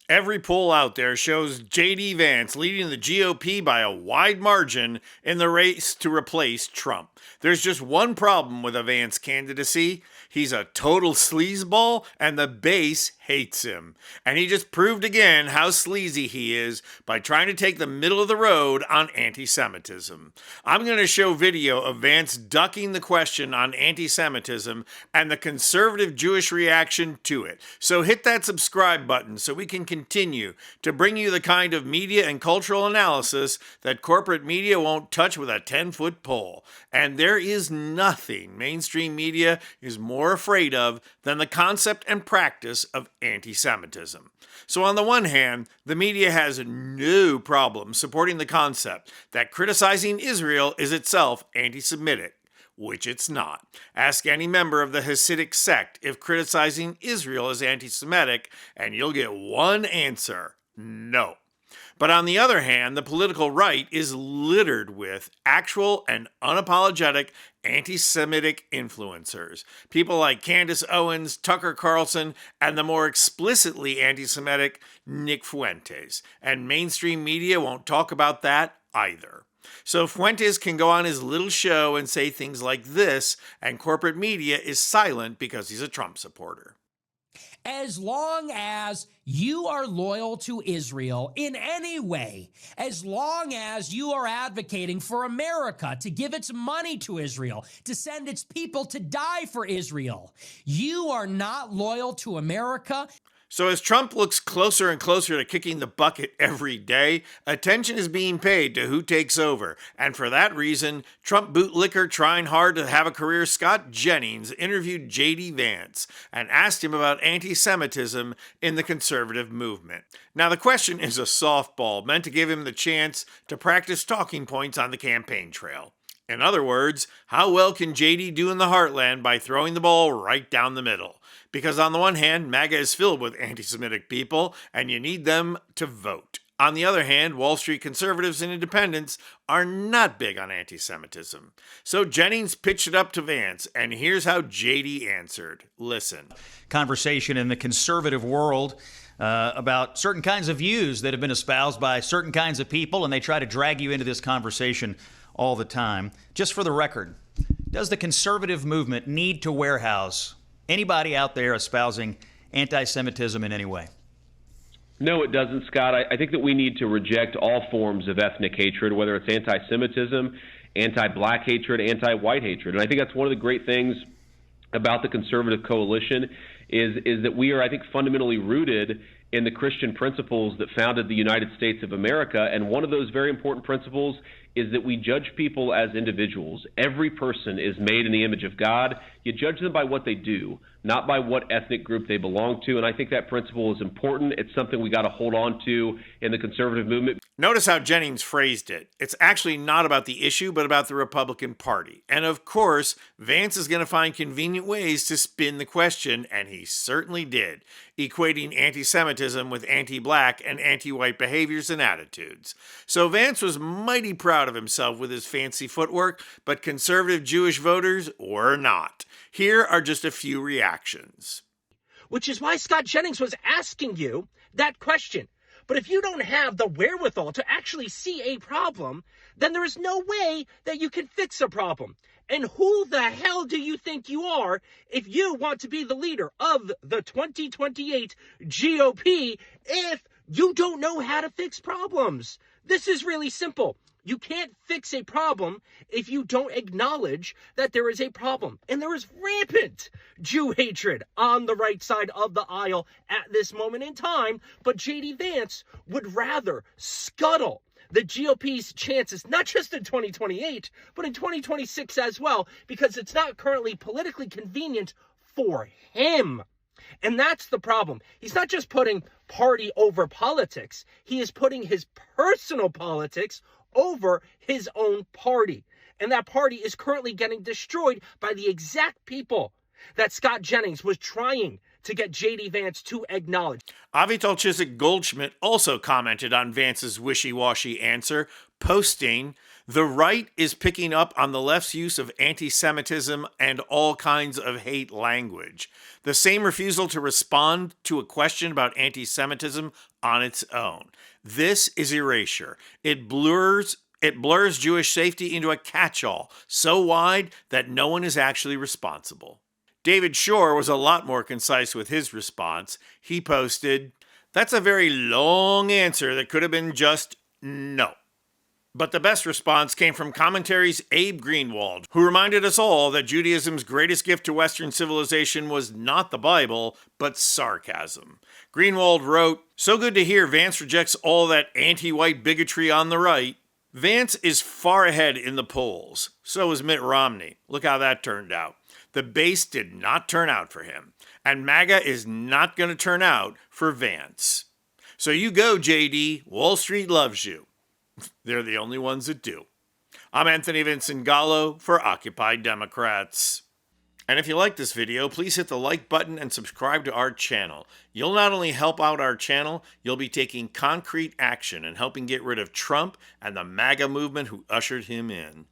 Every poll out there shows JD Vance leading the GOP by a wide margin in the race to replace Trump. There's just one problem with a Vance candidacy. He's a total sleazeball, and the base hates him. And he just proved again how sleazy he is by trying to take the middle of the road on anti-Semitism. I'm going to show video of Vance ducking the question on anti-Semitism and the conservative Jewish reaction to it. So hit that subscribe button so we can continue to bring you the kind of media and cultural analysis that corporate media won't touch with a 10-foot pole. And there is nothing mainstream media is more afraid of than the concept and practice of anti-Semitism. So on the one hand, the media has no problem supporting the concept that criticizing Israel is itself anti-Semitic, which it's not. Ask any member of the Hasidic sect if criticizing Israel is anti-Semitic, and you'll get one answer: no. But on the other hand, the political right is littered with actual and unapologetic anti-Semitic influencers. People like Candace Owens, Tucker Carlson, and the more explicitly anti-Semitic Nick Fuentes. And mainstream media won't talk about that either. So Fuentes can go on his little show and say things like this, and corporate media is silent because he's a Trump supporter. As long as you are loyal to Israel in any way, as long as you are advocating for America to give its money to Israel, to send its people to die for Israel, you are not loyal to America. So as Trump looks closer and closer to kicking the bucket every day, attention is being paid to who takes over. And for that reason, Trump bootlicker trying hard to have a career Scott Jennings interviewed JD Vance and asked him about anti-Semitism in the conservative movement. Now the question is a softball meant to give him the chance to practice talking points on the campaign trail. In other words, how well can JD do in the heartland by throwing the ball right down the middle? Because on the one hand, MAGA is filled with anti-Semitic people, and you need them to vote. On the other hand, Wall Street conservatives and independents are not big on anti-Semitism. So Jennings pitched it up to Vance, and here's how JD answered. Listen. Conversation in the conservative world about certain kinds of views that have been espoused by certain kinds of people, and they try to drag you into this conversation all the time. Just for the record, does the conservative movement need to warehouse anybody out there espousing anti-Semitism in any way? No, it doesn't, Scott. I think that we need to reject all forms of ethnic hatred, whether it's anti-Semitism, anti-black hatred, anti-white hatred. And I think that's one of the great things about the conservative coalition is that we are, I think, fundamentally rooted in the Christian principles that founded the United States of America. And one of those very important principles is that we judge people as individuals. Every person is made in the image of God. You judge them by what they do, not by what ethnic group they belong to. And I think that principle is important. It's something we got to hold on to in the conservative movement. Notice how Jennings phrased it. It's actually not about the issue, but about the Republican Party. And of course, Vance is going to find convenient ways to spin the question, and he certainly did, equating anti-Semitism with anti-black and anti-white behaviors and attitudes. So Vance was mighty proud of himself with his fancy footwork, but conservative Jewish voters were not. Here are just a few reactions. Which is why Scott Jennings was asking you that question. But if you don't have the wherewithal to actually see a problem, then there is no way that you can fix a problem. And who the hell do you think you are if you want to be the leader of the 2028 GOP if you don't know how to fix problems? This is really simple. You can't fix a problem if you don't acknowledge that there is a problem. And there is rampant Jew hatred on the right side of the aisle at this moment in time. But JD Vance would rather scuttle the GOP's chances, not just in 2028, but in 2026 as well, because it's not currently politically convenient for him. And that's the problem. He's not just putting party over politics. He is putting his personal politics over his own party. And that party is currently getting destroyed by the exact people that Scott Jennings was trying to get JD Vance to acknowledge. Avital Chiswick Goldschmidt also commented on Vance's wishy-washy answer, posting, "The right is picking up on the left's use of anti-Semitism and all kinds of hate language. The same refusal to respond to a question about anti-Semitism on its own. This is erasure. It blurs Jewish safety into a catch-all so wide that no one is actually responsible." David Shore was a lot more concise with his response. He posted, "That's a very long answer that could have been just no." But the best response came from Commentary's Abe Greenwald, who reminded us all that Judaism's greatest gift to Western civilization was not the Bible, but sarcasm. Greenwald wrote, "So good to hear Vance rejects all that anti-white bigotry on the right. Vance is far ahead in the polls. So is Mitt Romney. Look how that turned out. The base did not turn out for him. And MAGA is not going to turn out for Vance. So you go, JD. Wall Street loves you. They're the only ones that do." I'm Anthony Vincent Gallo for Occupy Democrats. And if you like this video, please hit the like button and subscribe to our channel. You'll not only help out our channel, you'll be taking concrete action and helping get rid of Trump and the MAGA movement who ushered him in.